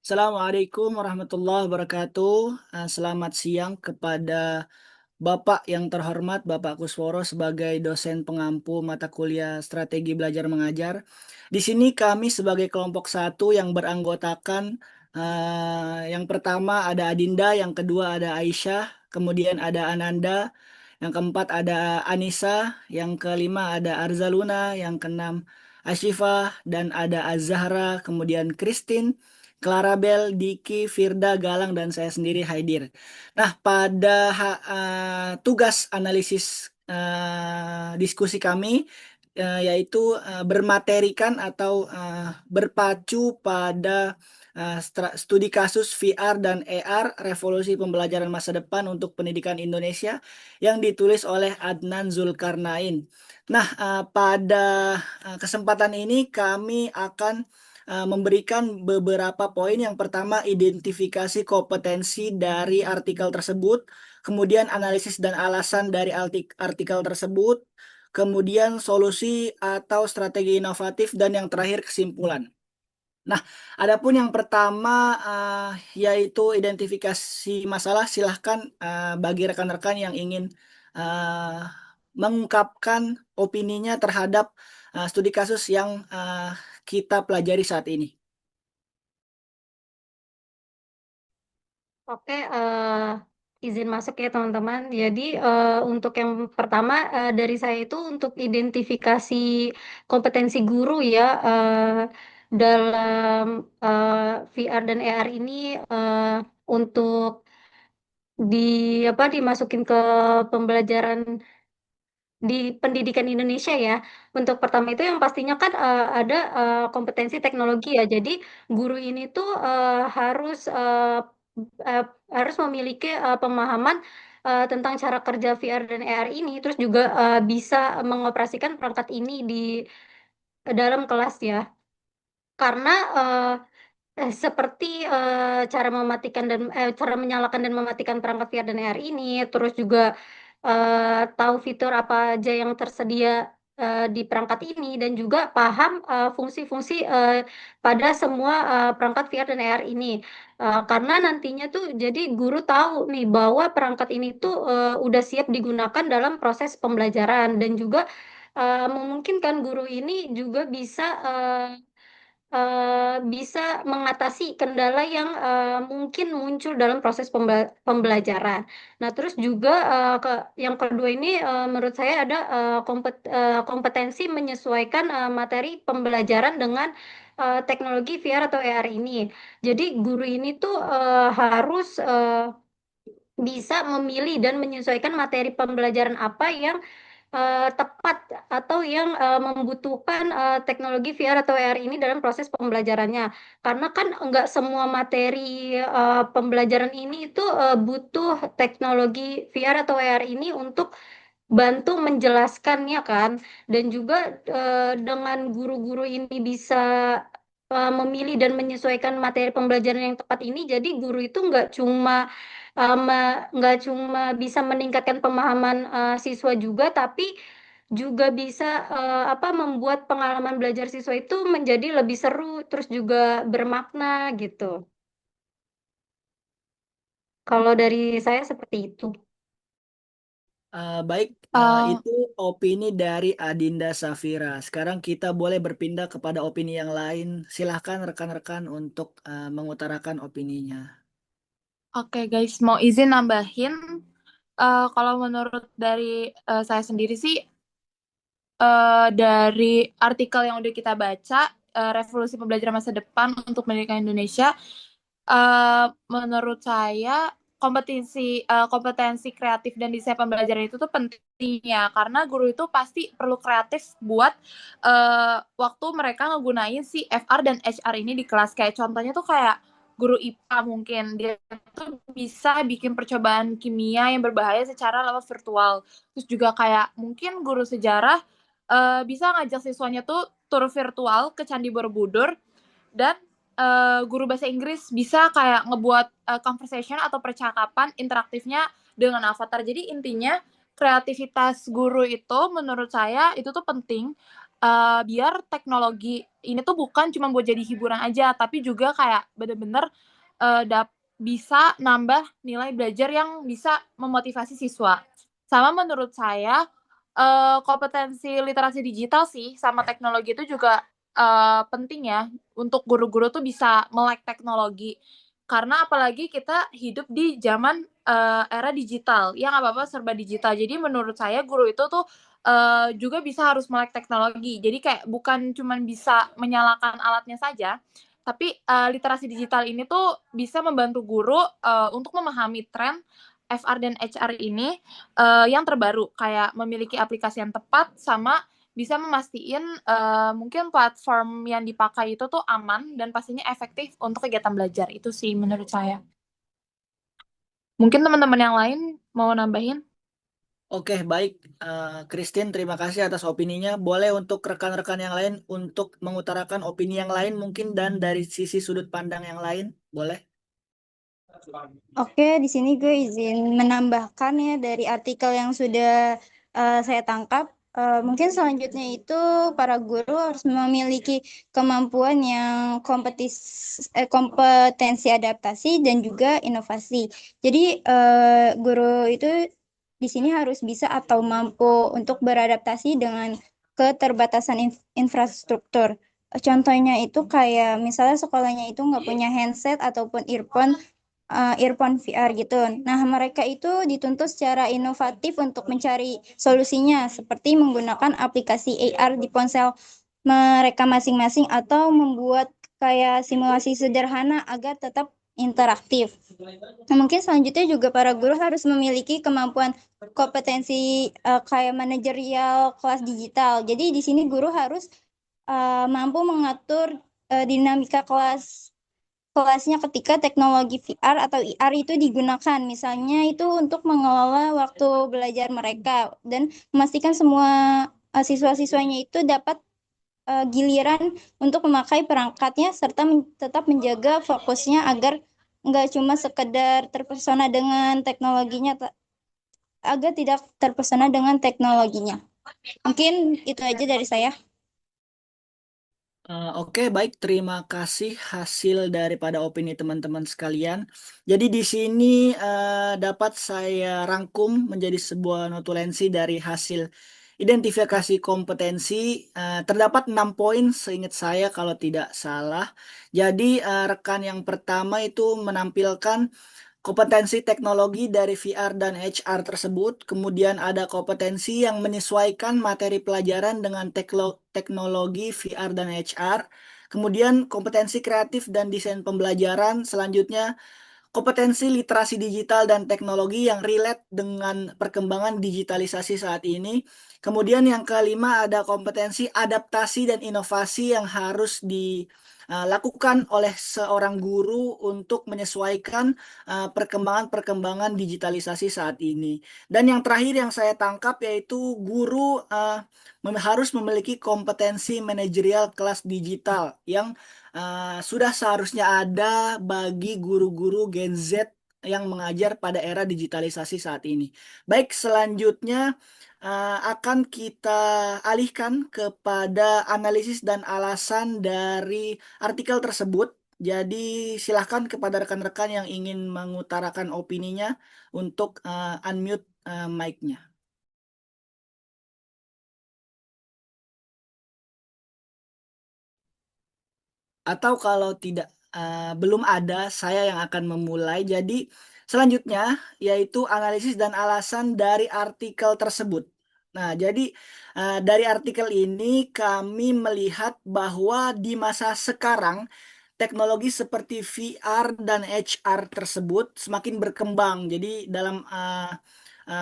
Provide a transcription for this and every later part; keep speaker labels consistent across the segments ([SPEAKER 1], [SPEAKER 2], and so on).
[SPEAKER 1] Assalamualaikum warahmatullahi wabarakatuh. Selamat siang kepada Bapak yang terhormat, Bapak Kusworo sebagai dosen pengampu mata kuliah Strategi Belajar Mengajar. Di sini kami sebagai kelompok satu yang beranggotakan yang pertama ada Adinda, yang kedua ada Aisyah, kemudian ada Ananda, yang keempat ada Anissa, yang kelima ada Arzaluna, yang keenam Ashifah, dan ada Azahra, kemudian Christine, Clarabel, Diki, Firda, Galang, dan saya sendiri Haidir. Nah, pada tugas analisis diskusi kami yaitu bermaterikan atau berpacu pada studi kasus VR dan AR Revolusi Pembelajaran Masa Depan untuk Pendidikan Indonesia yang ditulis oleh Adnan Zulkarnain. Nah, pada kesempatan ini kami akan memberikan beberapa poin. Yang pertama, identifikasi kompetensi dari artikel tersebut, kemudian analisis dan alasan dari artikel tersebut, kemudian solusi atau strategi inovatif, dan yang terakhir kesimpulan. Nah, adapun yang pertama yaitu identifikasi masalah, silahkan bagi rekan-rekan yang ingin uh, mengungkapkan opininya terhadap studi kasus yang kita pelajari saat ini.
[SPEAKER 2] Oke, izin masuk ya teman-teman. Jadi untuk yang pertama dari saya itu untuk identifikasi kompetensi guru ya dalam VR dan AR ini untuk di dimasukin ke pembelajaran di pendidikan Indonesia ya. Untuk pertama itu yang pastinya kan ada kompetensi teknologi ya. Jadi guru ini tuh eh, harus memiliki pemahaman tentang cara kerja VR dan AR ini, terus juga bisa mengoperasikan perangkat ini di dalam kelas ya. Karena seperti cara menyalakan dan mematikan perangkat VR dan AR ini, terus juga tahu fitur apa aja yang tersedia di perangkat ini dan juga paham fungsi-fungsi pada semua perangkat VR dan AR ini. Karena nantinya tuh jadi guru tahu nih bahwa perangkat ini tuh udah siap digunakan dalam proses pembelajaran dan juga memungkinkan guru ini juga bisa mengatasi kendala yang mungkin muncul dalam proses pembelajaran. Nah, terus juga yang kedua ini menurut saya ada kompetensi menyesuaikan materi pembelajaran dengan teknologi VR atau AR ini. Jadi guru ini tuh harus bisa memilih dan menyesuaikan materi pembelajaran apa yang tepat atau yang membutuhkan teknologi VR atau AR ini dalam proses pembelajarannya. Karena kan nggak semua materi pembelajaran ini itu butuh teknologi VR atau AR ini untuk bantu menjelaskannya kan. Dan juga dengan guru-guru ini bisa memilih dan menyesuaikan materi pembelajaran yang tepat ini, jadi guru itu nggak cuma bisa meningkatkan pemahaman siswa juga, tapi juga bisa membuat pengalaman belajar siswa itu menjadi lebih seru, terus juga bermakna gitu. Kalau dari saya seperti itu.
[SPEAKER 1] Baik,
[SPEAKER 2] Eh,
[SPEAKER 1] itu opini dari Adinda Safira. Sekarang kita boleh berpindah kepada opini yang lain. Silahkan rekan-rekan untuk mengutarakan opininya.
[SPEAKER 3] Oke guys, mau izin nambahin. Kalau menurut dari saya sendiri sih, dari artikel yang udah kita baca, Revolusi Pembelajaran Masa Depan untuk Pendidikan Indonesia, menurut saya kompetensi kreatif dan desain pembelajaran itu tuh pentingnya karena guru itu pasti perlu kreatif buat waktu mereka ngegunain si FR dan HR ini di kelas. Kayak contohnya tuh kayak guru IPA, mungkin dia tuh bisa bikin percobaan kimia yang berbahaya secara lewat virtual. Terus juga kayak mungkin guru sejarah bisa ngajak siswanya tuh tur virtual ke Candi Borobudur, dan guru bahasa Inggris bisa kayak ngebuat conversation atau percakapan interaktifnya dengan avatar. Jadi intinya kreativitas guru itu menurut saya itu tuh penting biar teknologi ini tuh bukan cuma buat jadi hiburan aja, tapi juga kayak bener-bener bisa nambah nilai belajar yang bisa memotivasi siswa. Sama menurut saya kompetensi literasi digital sih sama teknologi itu juga penting ya untuk guru-guru tuh bisa melek teknologi. Karena apalagi kita hidup di zaman era digital, yang apa-apa serba digital. Jadi menurut saya guru itu tuh juga bisa harus melek teknologi. Jadi kayak bukan cuma bisa menyalakan alatnya saja, tapi literasi digital ini tuh bisa membantu guru untuk memahami tren FR dan HR ini yang terbaru, kayak memiliki aplikasi yang tepat sama bisa memastiin mungkin platform yang dipakai itu tuh aman dan pastinya efektif untuk kegiatan belajar. Itu sih menurut saya. Mungkin teman-teman yang lain mau nambahin?
[SPEAKER 1] Oke, baik. Christine, terima kasih atas opininya. Boleh untuk rekan-rekan yang lain untuk mengutarakan opini yang lain mungkin dan dari sisi sudut pandang yang lain, boleh?
[SPEAKER 4] Oke, di sini gue izin menambahkan ya dari artikel yang sudah saya tangkap. Mungkin selanjutnya itu para guru harus memiliki kemampuan yang kompetensi adaptasi dan juga inovasi. Jadi guru itu di sini harus bisa atau mampu untuk beradaptasi dengan keterbatasan infrastruktur. Contohnya itu kayak misalnya sekolahnya itu nggak punya handset ataupun earphone VR gitu. Nah, mereka itu dituntut secara inovatif untuk mencari solusinya, seperti menggunakan aplikasi AR di ponsel mereka masing-masing atau membuat kayak simulasi sederhana agar tetap interaktif. Nah, mungkin selanjutnya juga para guru harus memiliki kemampuan kompetensi kayak manajerial kelas digital. Jadi di sini guru harus mampu mengatur dinamika kelasnya ketika teknologi VR atau IR itu digunakan. Misalnya itu untuk mengelola waktu belajar mereka dan memastikan semua siswa-siswanya itu dapat giliran untuk memakai perangkatnya serta tetap menjaga fokusnya agar nggak cuma sekedar terpesona dengan teknologinya, agar tidak terpesona dengan teknologinya. Mungkin itu aja dari saya.
[SPEAKER 1] Oke, baik. Terima kasih hasil daripada opini teman-teman sekalian. Jadi di sini dapat saya rangkum menjadi sebuah notulensi dari hasil identifikasi kompetensi. Terdapat 6 poin seingat saya kalau tidak salah. Jadi rekan yang pertama itu menampilkan kompetensi teknologi dari VR dan HR tersebut, kemudian ada kompetensi yang menyesuaikan materi pelajaran dengan teknologi VR dan HR, kemudian kompetensi kreatif dan desain pembelajaran, selanjutnya kompetensi literasi digital dan teknologi yang relate dengan perkembangan digitalisasi saat ini. Kemudian yang kelima ada kompetensi adaptasi dan inovasi yang harus dilakukan oleh seorang guru untuk menyesuaikan perkembangan-perkembangan digitalisasi saat ini. Dan yang terakhir yang saya tangkap yaitu guru harus memiliki kompetensi manajerial kelas digital yang sudah seharusnya ada bagi guru-guru Gen Z yang mengajar pada era digitalisasi saat ini. Baik, selanjutnya akan kita alihkan kepada analisis dan alasan dari artikel tersebut. Jadi silahkan kepada rekan-rekan yang ingin mengutarakan opininya untuk unmute mic-nya. Atau kalau tidak belum ada, saya yang akan memulai. Jadi selanjutnya yaitu analisis dan alasan dari artikel tersebut. Nah, jadi dari artikel ini kami melihat bahwa di masa sekarang teknologi seperti VR dan HR tersebut semakin berkembang. Jadi dalam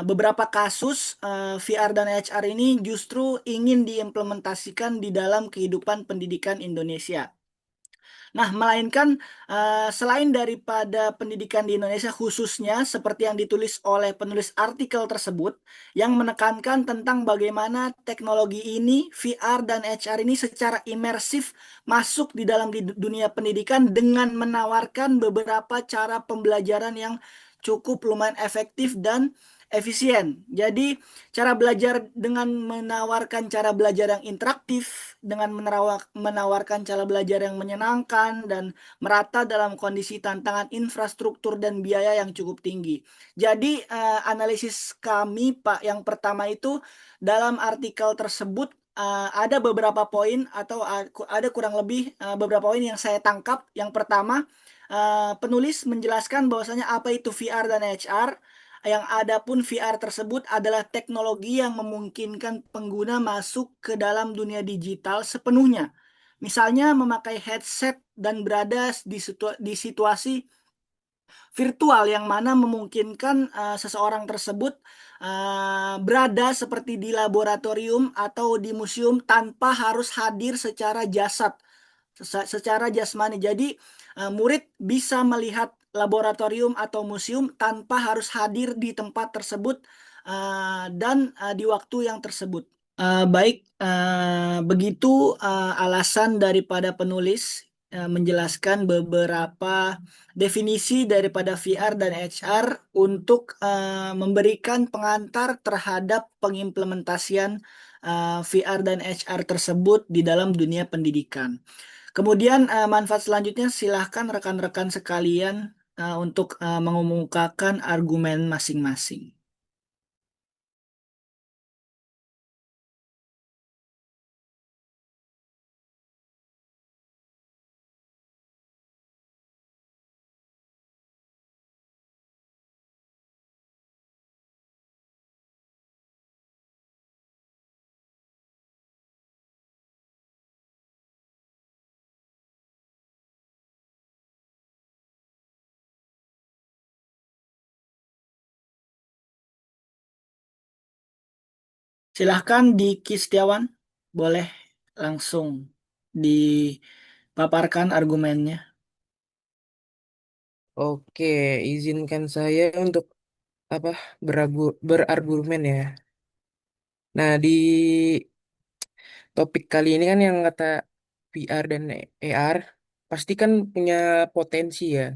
[SPEAKER 1] beberapa kasus VR dan HR ini justru ingin diimplementasikan di dalam kehidupan pendidikan Indonesia. Nah, melainkan selain daripada pendidikan di Indonesia khususnya seperti yang ditulis oleh penulis artikel tersebut yang menekankan tentang bagaimana teknologi ini, VR dan HR ini secara imersif masuk di dalam dunia pendidikan dengan menawarkan beberapa cara pembelajaran yang cukup lumayan efektif dan efisien. Jadi cara belajar dengan menawarkan cara belajar yang interaktif, dengan menawarkan cara belajar yang menyenangkan dan merata dalam kondisi tantangan infrastruktur dan biaya yang cukup tinggi. Jadi analisis kami Pak yang pertama itu dalam artikel tersebut ada beberapa poin atau ada kurang lebih beberapa poin yang saya tangkap. Yang pertama, penulis menjelaskan bahwasanya apa itu VR dan HR. Yang ada pun VR tersebut adalah teknologi yang memungkinkan pengguna masuk ke dalam dunia digital sepenuhnya. Misalnya memakai headset dan berada di situasi virtual yang mana memungkinkan seseorang tersebut berada seperti di laboratorium atau di museum tanpa harus hadir secara jasad, secara jasmani. Jadi murid bisa melihat laboratorium atau museum tanpa harus hadir di tempat tersebut dan di waktu yang tersebut. Baik, begitu alasan daripada penulis menjelaskan beberapa definisi daripada VR dan HR untuk memberikan pengantar terhadap pengimplementasian VR dan HR tersebut di dalam dunia pendidikan. Kemudian manfaat selanjutnya silahkan rekan-rekan sekalian untuk mengemukakan argumen masing-masing. Silahkan di Ki Setiawan, boleh langsung dipaparkan argumennya.
[SPEAKER 5] Oke, izinkan saya untuk apa berargumen ya. Nah, di topik kali ini kan yang kata VR dan AR pasti kan punya potensi ya.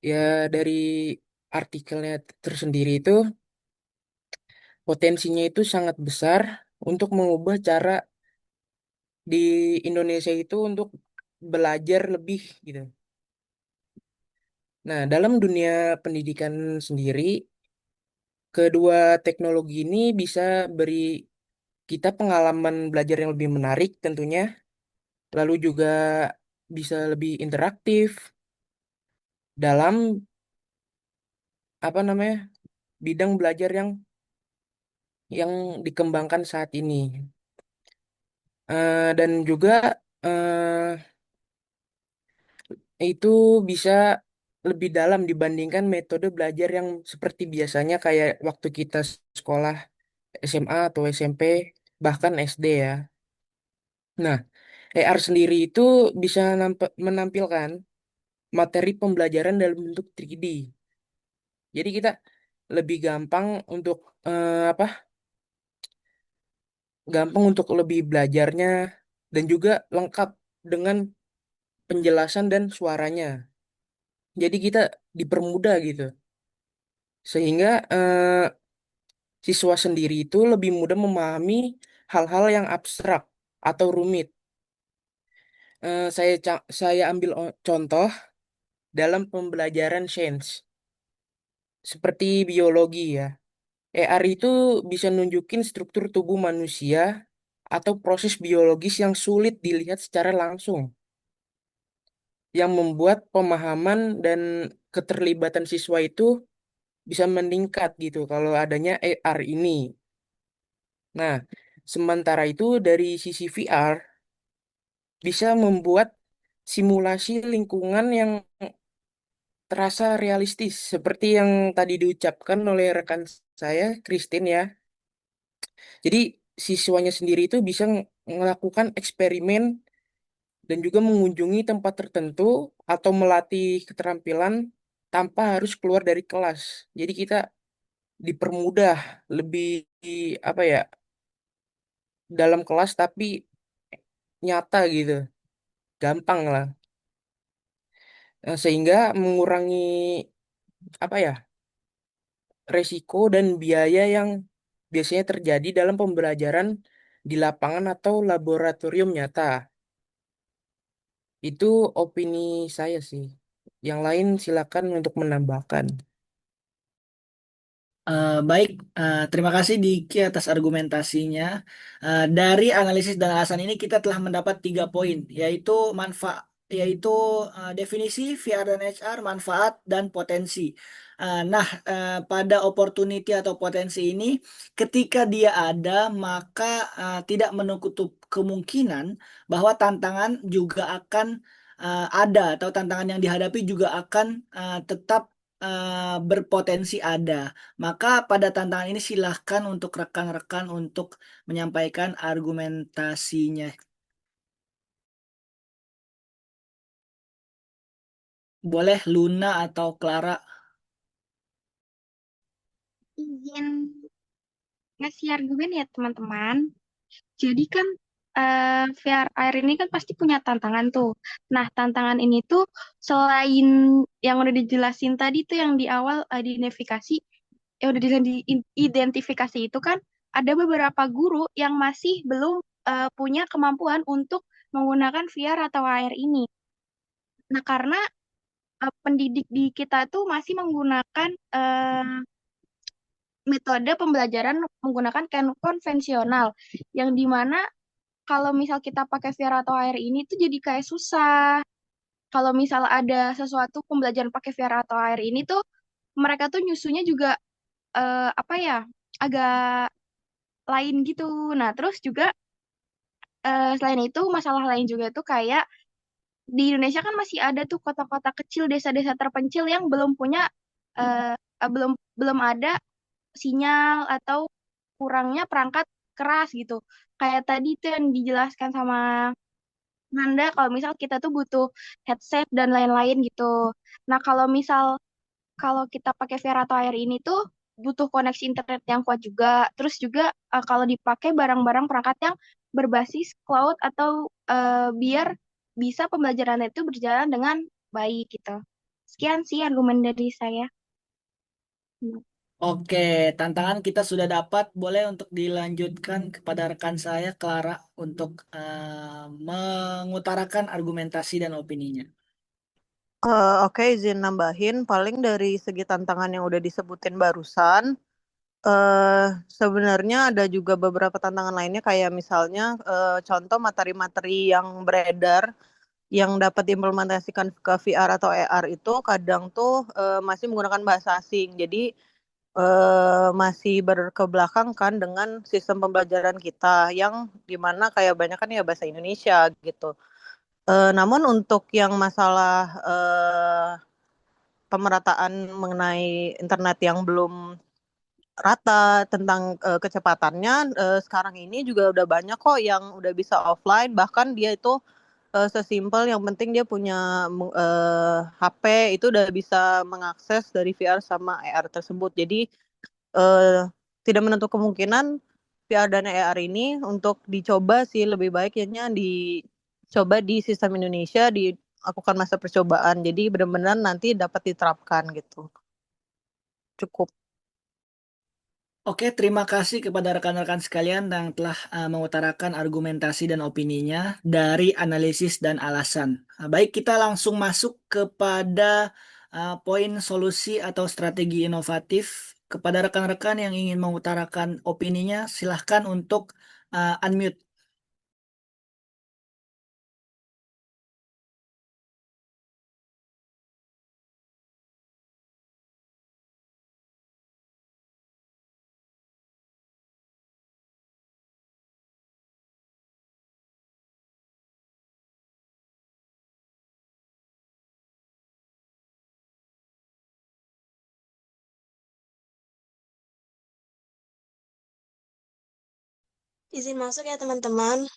[SPEAKER 5] Ya dari artikelnya tersendiri itu potensinya itu sangat besar untuk mengubah cara di Indonesia itu untuk belajar lebih gitu. Nah, dalam dunia pendidikan sendiri, kedua teknologi ini bisa beri kita pengalaman belajar yang lebih menarik tentunya, lalu juga bisa lebih interaktif dalam apa namanya bidang belajar yang dikembangkan saat ini. Dan juga itu bisa lebih dalam dibandingkan metode belajar yang seperti biasanya kayak waktu kita sekolah SMA atau SMP bahkan SD ya. Nah, AR sendiri itu bisa menampilkan materi pembelajaran dalam bentuk 3D. Jadi kita lebih gampang untuk apa? Gampang untuk lebih belajarnya dan juga lengkap dengan penjelasan dan suaranya. Jadi kita dipermudah gitu. Sehingga siswa sendiri itu lebih mudah memahami hal-hal yang abstrak atau rumit. Saya ambil contoh dalam pembelajaran sains seperti biologi ya. ER itu bisa nunjukin struktur tubuh manusia atau proses biologis yang sulit dilihat secara langsung, yang membuat pemahaman dan keterlibatan siswa itu bisa meningkat gitu kalau adanya AR ini. Nah, sementara itu dari sisi VR bisa membuat simulasi lingkungan yang terasa realistis seperti yang tadi diucapkan oleh rekan saya, Christine ya. Jadi siswanya sendiri itu bisa melakukan eksperimen dan juga mengunjungi tempat tertentu atau melatih keterampilan tanpa harus keluar dari kelas. Jadi kita dipermudah lebih apa ya dalam kelas tapi nyata gitu, gampang lah. Sehingga mengurangi apa ya resiko dan biaya yang biasanya terjadi dalam pembelajaran di lapangan atau laboratorium nyata. Itu opini saya sih. Yang lain silakan untuk menambahkan.
[SPEAKER 1] Baik, terima kasih Diki atas argumentasinya. Dari analisis dan alasan ini kita telah mendapat 3 poin, yaitu manfaat, yaitu definisi VR dan HR, manfaat dan potensi. Nah, pada opportunity atau potensi ini, ketika dia ada, maka tidak menutup kemungkinan bahwa tantangan juga akan ada, atau tantangan yang dihadapi juga akan tetap berpotensi ada. Maka pada tantangan ini silahkan untuk rekan-rekan untuk menyampaikan argumentasinya. Boleh Luna atau Clara?
[SPEAKER 6] Izin ngasih argumen ya teman-teman. Jadi kan VR ini kan pasti punya tantangan tuh. Nah, tantangan ini tuh selain yang udah dijelasin tadi tuh yang di awal identifikasi, yang udah diidentifikasi itu kan ada beberapa guru yang masih belum punya kemampuan untuk menggunakan VR atau AR ini. Nah, karena pendidik di kita tuh masih menggunakan metode pembelajaran menggunakan konvensional, yang dimana kalau misal kita pakai VR atau AR ini tuh jadi kayak susah. Kalau misal ada sesuatu pembelajaran pakai VR atau AR ini tuh mereka tuh nyusunya juga apa ya, agak lain gitu. Nah, terus juga selain itu masalah lain juga tuh kayak di Indonesia kan masih ada tuh kota-kota kecil, desa-desa terpencil yang belum punya eh, belum belum ada sinyal atau kurangnya perangkat keras gitu. Kayak tadi tuh yang dijelaskan sama Nanda, kalau misal kita tuh butuh headset dan lain-lain gitu. Nah, kalau kita pakai VR atau AR ini tuh butuh koneksi internet yang kuat juga. Terus juga kalau dipakai barang-barang perangkat yang berbasis cloud atau biar bisa pembelajaran itu berjalan dengan baik gitu. Sekian sih argumen dari saya.
[SPEAKER 1] Oke, tantangan kita sudah dapat. Boleh untuk dilanjutkan kepada rekan saya, Clara, untuk mengutarakan argumentasi dan opininya.
[SPEAKER 7] Oke, izin nambahin. Paling dari segi tantangan yang udah disebutin barusan, sebenarnya ada juga beberapa tantangan lainnya kayak misalnya contoh materi-materi yang beredar yang dapat diimplementasikan ke VR atau AR itu kadang tuh masih menggunakan bahasa asing. Jadi masih berkebelakang kan dengan sistem pembelajaran kita yang dimana kayak banyak kan ya bahasa Indonesia gitu. Namun untuk yang masalah pemerataan mengenai internet yang belum rata tentang kecepatannya, sekarang ini juga udah banyak kok yang udah bisa offline, bahkan dia itu sesimpel yang penting dia punya HP itu udah bisa mengakses dari VR sama AR tersebut. Jadi eh, tidak menutup kemungkinan VR dan AR ini untuk dicoba sih, lebih baiknya dicoba di sistem Indonesia, dilakukan masa percobaan. Jadi benar-benar nanti dapat diterapkan gitu. Cukup.
[SPEAKER 1] Oke, terima kasih kepada rekan-rekan sekalian yang telah mengutarakan argumentasi dan opininya dari analisis dan alasan. Baik, kita langsung masuk kepada poin solusi atau strategi inovatif. Kepada rekan-rekan yang ingin mengutarakan opininya, silahkan untuk unmute.
[SPEAKER 8] Izin masuk ya teman-teman.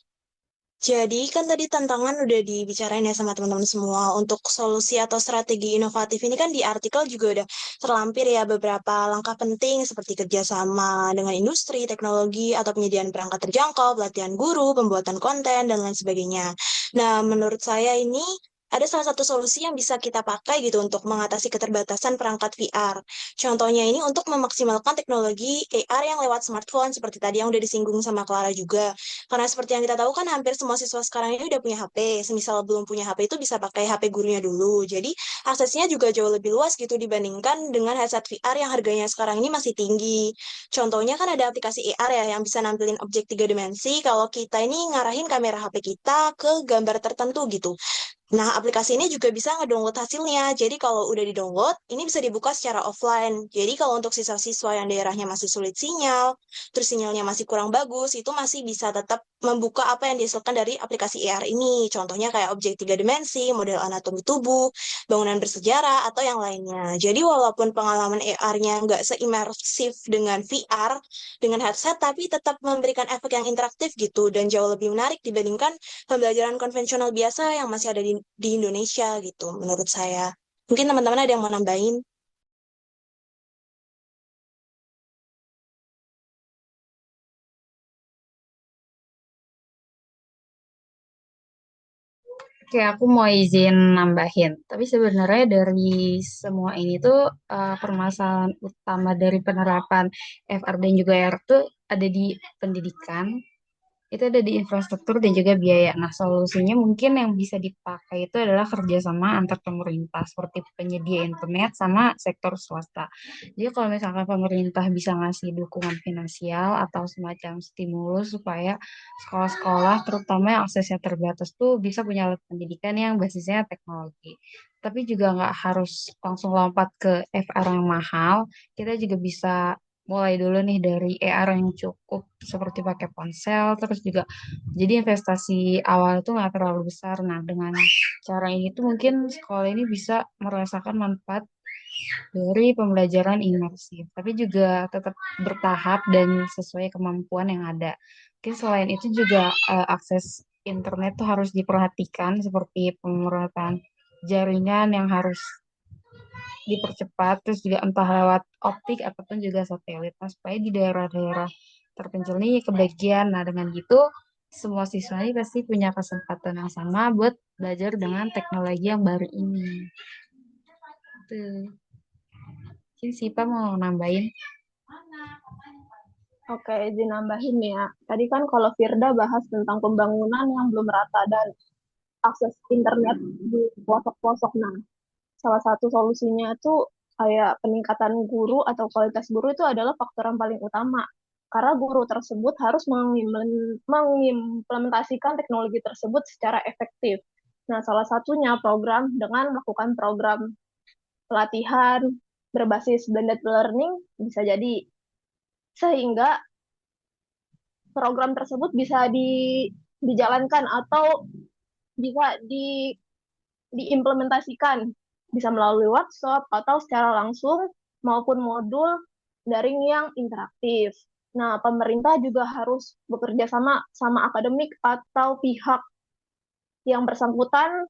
[SPEAKER 8] Jadi kan tadi tantangan udah dibicarain ya sama teman-teman semua. Untuk solusi atau strategi inovatif ini kan di artikel juga udah terlampir ya beberapa langkah penting seperti kerjasama dengan industri, teknologi, atau penyediaan perangkat terjangkau, pelatihan guru, pembuatan konten, dan lain sebagainya. Nah, menurut saya ini ada salah satu solusi yang bisa kita pakai gitu untuk mengatasi keterbatasan perangkat VR. Contohnya ini untuk memaksimalkan teknologi AR yang lewat smartphone seperti tadi yang udah disinggung sama Clara juga. Karena seperti yang kita tahu kan hampir semua siswa sekarang ini udah punya HP. Semisal belum punya HP itu bisa pakai HP gurunya dulu. Jadi aksesnya juga jauh lebih luas gitu dibandingkan dengan headset VR yang harganya sekarang ini masih tinggi. Contohnya kan ada aplikasi AR ya yang bisa nampilin objek tiga dimensi kalau kita ini ngarahin kamera HP kita ke gambar tertentu gitu. Nah, aplikasi ini juga bisa ngedownload hasilnya. Jadi kalau udah di-download, ini bisa dibuka secara offline. Jadi kalau untuk siswa-siswa yang daerahnya masih sulit sinyal, terus sinyalnya masih kurang bagus, itu masih bisa tetap membuka apa yang dihasilkan dari aplikasi AR ini. Contohnya kayak objek tiga dimensi, model anatomi tubuh, bangunan bersejarah, atau yang lainnya. Jadi walaupun pengalaman AR-nya nggak seimersif dengan VR, dengan headset, tapi tetap memberikan efek yang interaktif gitu, dan jauh lebih menarik dibandingkan pembelajaran konvensional biasa yang masih ada di Indonesia gitu, menurut saya. Mungkin teman-teman ada yang mau nambahin?
[SPEAKER 9] Oke, aku mau izin nambahin. Tapi sebenarnya dari semua ini tuh permasalahan utama dari penerapan FR dan juga AR tuh ada di pendidikan, itu ada di infrastruktur dan juga biaya. Nah, solusinya mungkin yang bisa dipakai itu adalah kerjasama antar pemerintah seperti penyedia internet sama sektor swasta. Jadi kalau misalkan pemerintah bisa ngasih dukungan finansial atau semacam stimulus supaya sekolah-sekolah, terutama yang aksesnya terbatas tuh bisa punya alat pendidikan yang basisnya teknologi. Tapi juga nggak harus langsung lompat ke FR yang mahal. Kita juga bisa mulai dulu nih dari AR yang cukup seperti pakai ponsel terus juga jadi investasi awal itu nggak terlalu besar. Nah, dengan cara ini tuh mungkin sekolah ini bisa merasakan manfaat dari pembelajaran imersif tapi juga tetap bertahap dan sesuai kemampuan yang ada. Mungkin selain itu juga akses internet tuh harus diperhatikan seperti pemerataan jaringan yang harus dipercepat terus juga entah lewat optik ataupun juga satelit. Nah, supaya di daerah-daerah terpencil ini kebagian. Nah, dengan gitu semua siswa ini pasti punya kesempatan yang sama buat belajar dengan teknologi yang baru ini. Tuh. Mungkin Sipa mau nambahin.
[SPEAKER 6] Oke, izin nambahin ya. Tadi kan kalau Firda bahas tentang pembangunan yang belum rata dan akses internet di pelosok-pelosok. Nah, salah satu solusinya itu kayak peningkatan guru atau kualitas guru itu adalah faktor yang paling utama. Karena guru tersebut harus mengimplementasikan teknologi tersebut secara efektif. Nah, salah satunya program dengan melakukan program pelatihan berbasis blended learning bisa jadi sehingga program tersebut bisa dijalankan atau bisa diimplementasikan bisa melalui workshop atau secara langsung maupun modul daring yang interaktif. Nah, pemerintah juga harus bekerja sama akademik atau pihak yang bersangkutan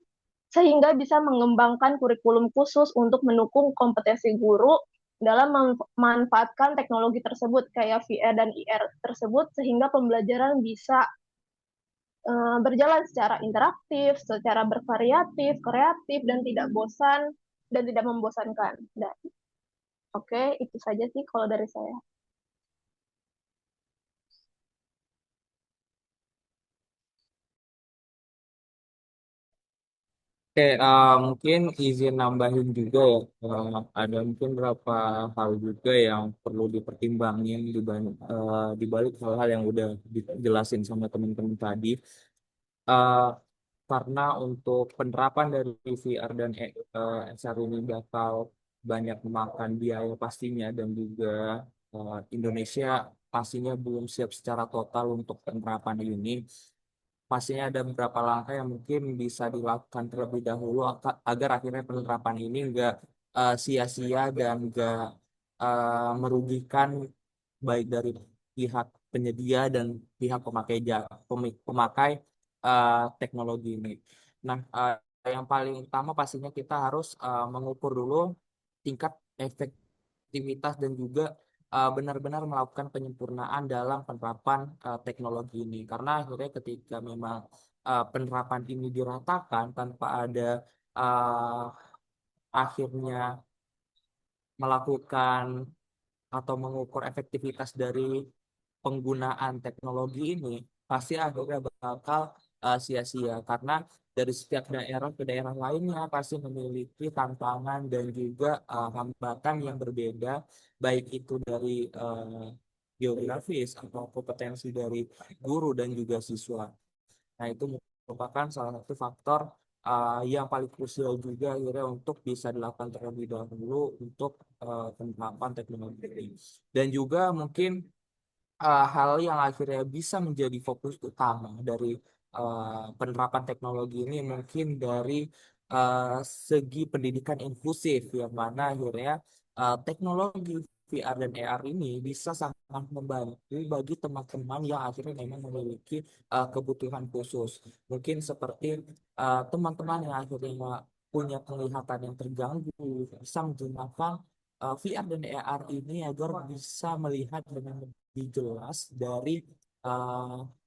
[SPEAKER 6] sehingga bisa mengembangkan kurikulum khusus untuk mendukung kompetensi guru dalam memanfaatkan teknologi tersebut kayak VR dan IR tersebut sehingga pembelajaran bisa berjalan secara interaktif, secara bervariatif, kreatif, dan tidak bosan dan tidak membosankan. Dan, oke, itu saja sih kalau dari saya.
[SPEAKER 5] Oke, mungkin izin nambahin juga ya. Ada mungkin beberapa hal juga yang perlu dipertimbangin di balik hal-hal yang udah dijelasin sama teman-teman tadi. Eh, karena untuk penerapan dari VR dan XR ini bakal banyak memakan biaya pastinya dan juga Indonesia pastinya belum siap secara total untuk penerapan ini. Pastinya ada beberapa langkah yang mungkin bisa dilakukan terlebih dahulu agar akhirnya penerapan ini enggak sia-sia dan enggak merugikan baik dari pihak penyedia dan pihak pemakai teknologi ini. Nah, yang paling utama pastinya kita harus mengukur dulu tingkat efektivitas dan juga benar-benar melakukan penyempurnaan dalam penerapan teknologi ini. Karena akhirnya ketika memang penerapan ini diratakan tanpa ada uh, akhirnya melakukan atau mengukur efektivitas dari penggunaan teknologi ini, pasti akhirnya bakal sia-sia karena dari setiap daerah ke daerah lainnya pasti memiliki tantangan dan juga hambatan yang berbeda, baik itu dari geografis atau kompetensi dari guru dan juga siswa. Nah, itu merupakan salah satu faktor yang paling krusial juga akhirnya untuk bisa dilakukan terlebih dahulu untuk penerapan teknologi ini. Dan juga mungkin hal yang akhirnya bisa menjadi fokus utama dari penerapan teknologi ini mungkin dari segi pendidikan inklusif, yang mana akhirnya teknologi VR dan AR ini bisa sangat membantu bagi teman-teman yang akhirnya memang memiliki kebutuhan khusus. Mungkin seperti teman-teman yang akhirnya punya penglihatan yang terganggu bisa menggunakan VR dan AR ini agar bisa melihat dengan lebih jelas dari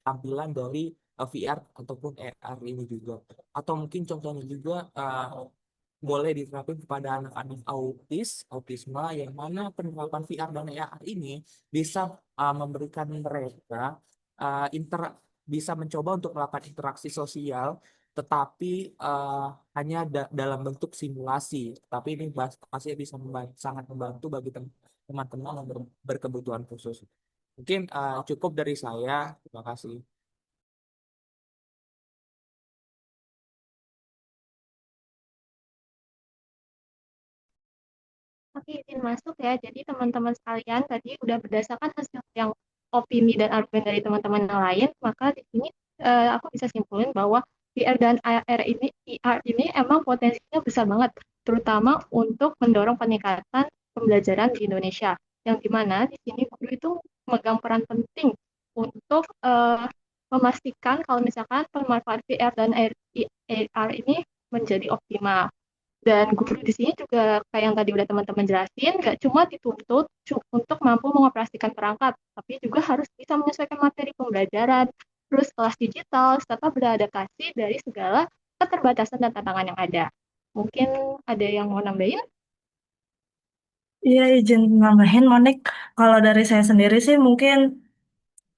[SPEAKER 5] tampilan dari VR ataupun AR ini juga. Atau mungkin contohnya juga boleh diterapkan kepada anak-anak autisme, yang mana penerapan VR dan AR ini bisa memberikan mereka bisa mencoba untuk melakukan interaksi sosial, tetapi hanya dalam bentuk simulasi. Tapi ini pasti bisa sangat membantu bagi teman-teman yang berkebutuhan khusus. Mungkin cukup dari saya. Terima kasih.
[SPEAKER 6] Oke, izin masuk ya. Jadi teman-teman sekalian tadi udah berdasarkan hasil yang opini dan argumen dari teman-teman yang lain, maka di sini aku bisa simpulin bahwa VR dan AR ini emang potensinya besar banget, terutama untuk mendorong peningkatan pembelajaran di Indonesia. Yang dimana di sini guru itu memegang peran penting untuk memastikan kalau misalkan pemanfaat VR dan AR ini menjadi optimal. Dan guru di sini juga kayak yang tadi udah teman-teman jelasin, nggak cuma dituntut untuk mampu mengoperasikan perangkat, tapi juga harus bisa menyesuaikan materi pembelajaran, terus kelas digital, serta beradaptasi dari segala keterbatasan dan tantangan yang ada. Mungkin ada yang mau nambahin?
[SPEAKER 10] Iya, izin nambahin, Monik. Kalau dari saya sendiri sih mungkin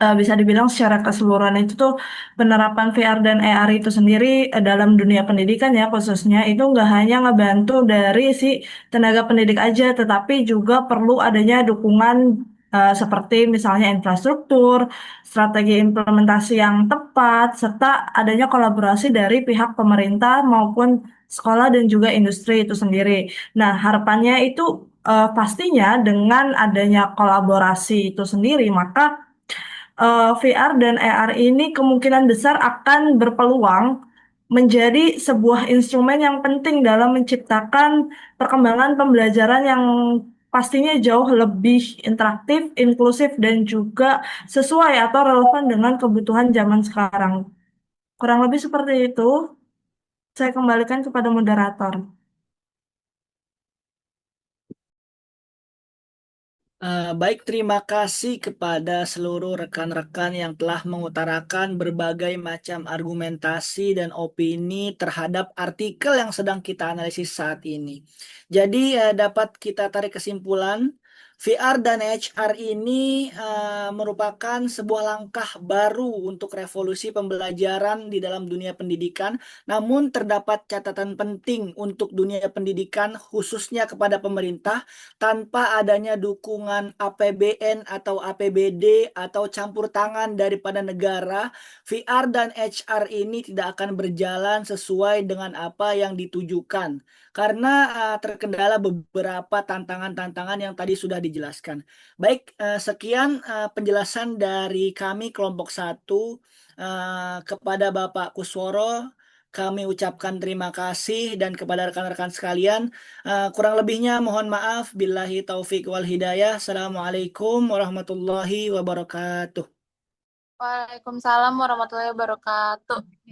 [SPEAKER 10] bisa dibilang secara keseluruhan itu tuh penerapan VR dan AR itu sendiri dalam dunia pendidikan ya khususnya itu nggak hanya ngebantu dari si tenaga pendidik aja, tetapi juga perlu adanya dukungan seperti misalnya infrastruktur, strategi implementasi yang tepat, serta adanya kolaborasi dari pihak pemerintah maupun sekolah dan juga industri itu sendiri. Nah, harapannya itu pastinya dengan adanya kolaborasi itu sendiri, maka VR dan AR ini kemungkinan besar akan berpeluang menjadi sebuah instrumen yang penting dalam menciptakan perkembangan pembelajaran yang pastinya jauh lebih interaktif, inklusif, dan juga sesuai atau relevan dengan kebutuhan zaman sekarang. Kurang lebih seperti itu. Saya kembalikan kepada moderator.
[SPEAKER 1] Baik, terima kasih kepada seluruh rekan-rekan yang telah mengutarakan berbagai macam argumentasi dan opini terhadap artikel yang sedang kita analisis saat ini. Jadi, dapat kita tarik kesimpulan, VR dan HR ini merupakan sebuah langkah baru untuk revolusi pembelajaran di dalam dunia pendidikan. Namun, terdapat catatan penting untuk dunia pendidikan, khususnya kepada pemerintah. Tanpa adanya dukungan APBN atau APBD atau campur tangan daripada negara, VR dan HR ini tidak akan berjalan sesuai dengan apa yang ditujukan karena terkendala beberapa tantangan-tantangan yang tadi sudah dijelaskan. Baik, sekian penjelasan dari kami kelompok 1 kepada Bapak Kusworo. Kami ucapkan terima kasih, dan kepada rekan-rekan sekalian, kurang lebihnya mohon maaf. Billahi taufik wal hidayah. Assalamualaikum warahmatullahi wabarakatuh.
[SPEAKER 3] Waalaikumsalam warahmatullahi wabarakatuh.